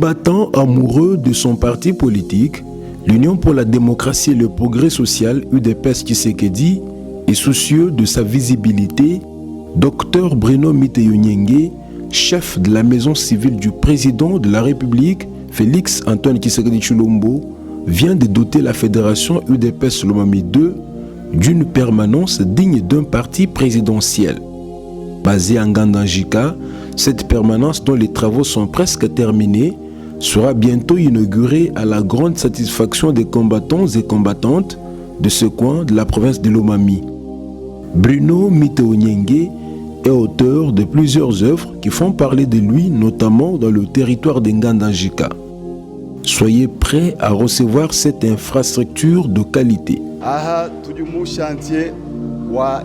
Combattant amoureux de son parti politique, l'Union pour la démocratie et le progrès social UDPS Tshisekedi est soucieux de sa visibilité. Dr Bruno Miteyonyenge, chef de la maison civile du président de la République, Félix Antoine Tshisekedi Tshilombo, vient de doter la fédération UDPS Lomami 2 d'une permanence digne d'un parti présidentiel. Basée à Ngandangika, cette permanence, dont les travaux sont presque terminés, sera bientôt inaugurée à la grande satisfaction des combattants et combattantes de ce coin de la province de Lomami. Bruno Miteyonyenge est auteur de plusieurs œuvres qui font parler de lui, notamment dans le territoire de Ngandangika. Soyez prêts à recevoir cette infrastructure de qualité. Aha turi mu chantier wa